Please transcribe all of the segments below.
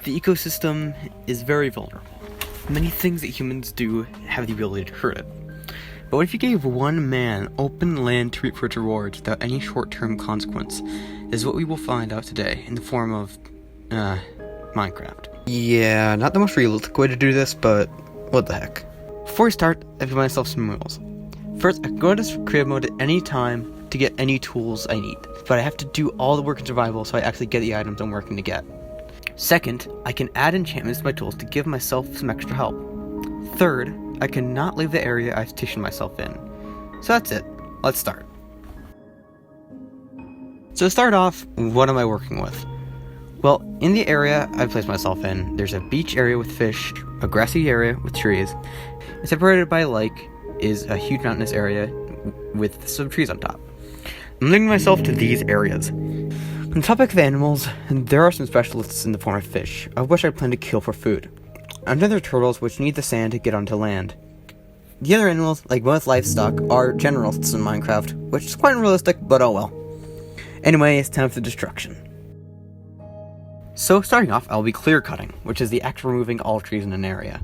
The ecosystem is very vulnerable. Many things that humans do have the ability to hurt it. But what if you gave one man open land to reap for its rewards without any short-term consequence? This is what we will find out today in the form of, Minecraft. Yeah, not the most realistic way to do this, but what the heck. Before we start, I've given myself some rules. First, I can go to creative mode at any time to get any tools I need, but I have to do all the work in survival so I actually get the items I'm working to get. Second, I can add enchantments to my tools to give myself some extra help. Third, I cannot leave the area I've stationed myself in. So that's it. Let's start. So to start off, what am I working with? Well, in the area I've placed myself in, there's a beach area with fish, a grassy area with trees, and separated by a lake is a huge mountainous area with some trees on top. I'm limiting myself to these areas. On the topic of animals, there are some specialists in the form of fish, of which I plan to kill for food. Another turtles which need the sand to get onto land. The other animals, like most livestock, are generalists in Minecraft, which is quite unrealistic, but oh well. Anyway, it's time for destruction. So starting off, I'll be clear cutting, which is the act of removing all trees in an area.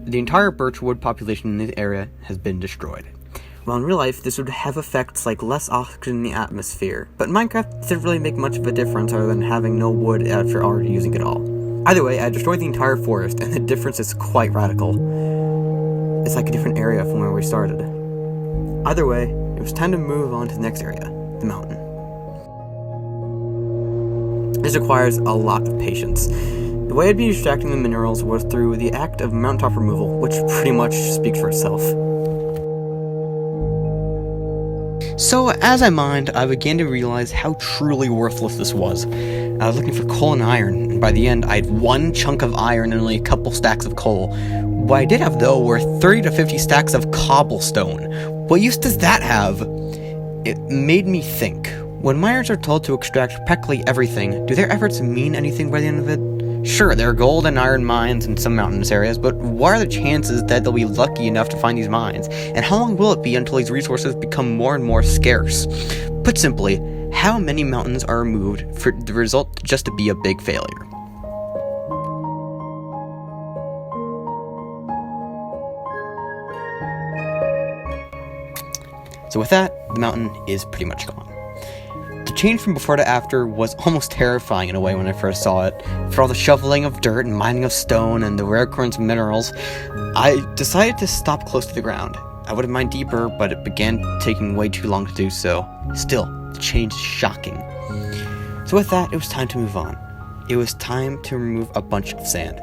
The entire birchwood population in this area has been destroyed. While in real life, this would have effects like less oxygen in the atmosphere, but in Minecraft, it doesn't really make much of a difference other than having no wood after already using it all. Either way, I destroyed the entire forest, and the difference is quite radical. It's like a different area from where we started. Either way, it was time to move on to the next area, the mountain. This requires a lot of patience. The way I'd be extracting the minerals was through the act of mountaintop removal, which pretty much speaks for itself. So, as I mined, I began to realize how truly worthless this was. I was looking for coal and iron, and by the end, I had one chunk of iron and only a couple stacks of coal. What I did have, though, were 30 to 50 stacks of cobblestone. What use does that have? It made me think. When miners are told to extract practically everything, do their efforts mean anything by the end of it? Sure, there are gold and iron mines in some mountainous areas, but what are the chances that they'll be lucky enough to find these mines? And how long will it be until these resources become more and more scarce? Put simply, how many mountains are removed for the result just to be a big failure? So with that, the mountain is pretty much gone. The change from before to after was almost terrifying in a way when I first saw it. For all the shoveling of dirt and mining of stone and the rare occurrence of minerals, I decided to stop close to the ground. I would have mined deeper, but it began taking way too long to do so. Still, the change is shocking. So with that, it was time to move on. It was time to remove a bunch of sand.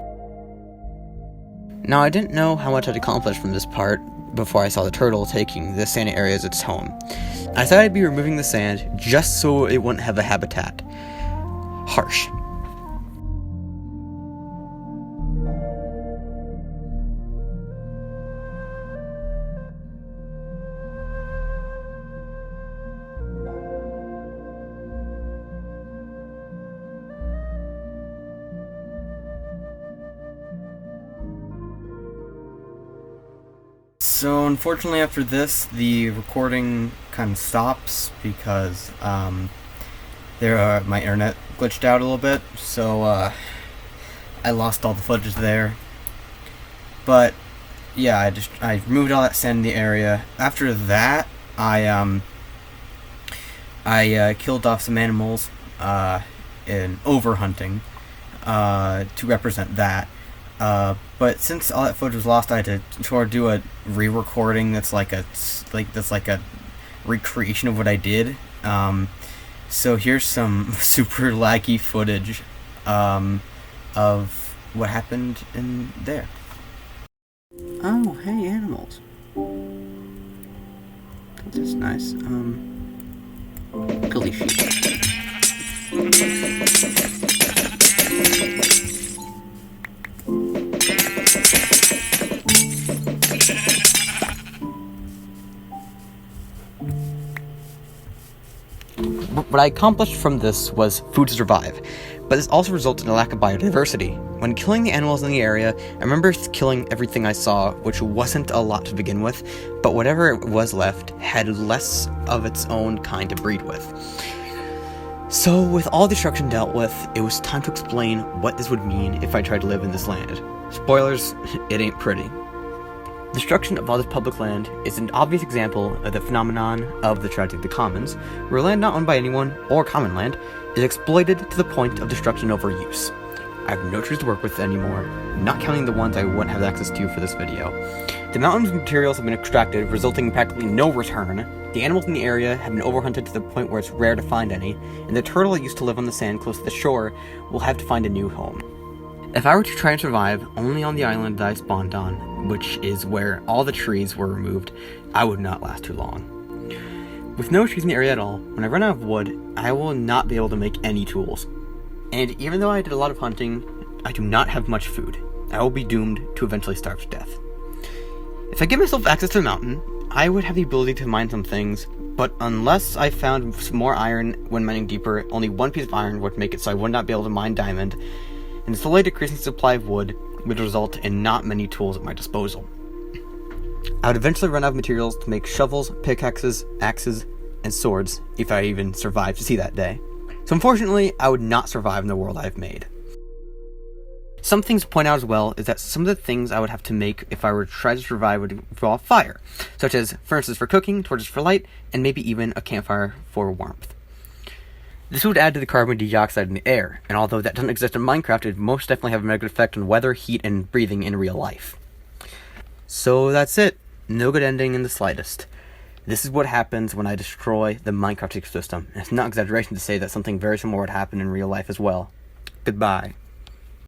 Now, I didn't know how much I'd accomplished from this part before I saw the turtle taking the sandy area as its home. I thought I'd be removing the sand just so it wouldn't have a habitat. Harsh. So unfortunately after this, the recording kind of stops because my internet glitched out a little bit, so I lost all the footage there. But yeah, I removed all that sand in the area. After that, I killed off some animals in overhunting to represent that. But since all that footage was lost, I had to sort of do a re-recording that's like a recreation of what I did. So here's some super laggy footage of what happened in there. Oh, hey, animals. This is nice. Kill these sheep. What I accomplished from this was food to survive, but this also resulted in a lack of biodiversity. When killing the animals in the area, I remember killing everything I saw, which wasn't a lot to begin with, but whatever was left had less of its own kind to breed with. So, with all destruction dealt with, it was time to explain what this would mean if I tried to live in this land. Spoilers, it ain't pretty. Destruction of all this public land is an obvious example of the phenomenon of the tragedy of the commons, where land not owned by anyone, or common land, is exploited to the point of destruction and overuse. I have no trees to work with anymore, not counting the ones I wouldn't have access to for this video. The mountains of materials have been extracted, resulting in practically no return. The animals in the area have been overhunted to the point where it's rare to find any, and the turtle that used to live on the sand close to the shore will have to find a new home. If I were to try and survive only on the island that I spawned on, which is where all the trees were removed, I would not last too long. With no trees in the area at all, when I run out of wood, I will not be able to make any tools. And even though I did a lot of hunting, I do not have much food. I will be doomed to eventually starve to death. If I give myself access to the mountain, I would have the ability to mine some things, but unless I found some more iron when mining deeper, only one piece of iron would make it so I would not be able to mine diamond, and the slowly decreasing supply of wood would result in not many tools at my disposal. I would eventually run out of materials to make shovels, pickaxes, axes, and swords, if I even survived to see that day. So unfortunately, I would not survive in the world I've made. Some things to point out as well is that some of the things I would have to make if I were to try to survive would involve fire, such as furnaces for cooking, torches for light, and maybe even a campfire for warmth. This would add to the carbon dioxide in the air, and although that doesn't exist in Minecraft, it would most definitely have a negative effect on weather, heat, and breathing in real life. So that's it. No good ending in the slightest. This is what happens when I destroy the Minecraft ecosystem. It's not exaggeration to say that something very similar would happen in real life as well. Goodbye.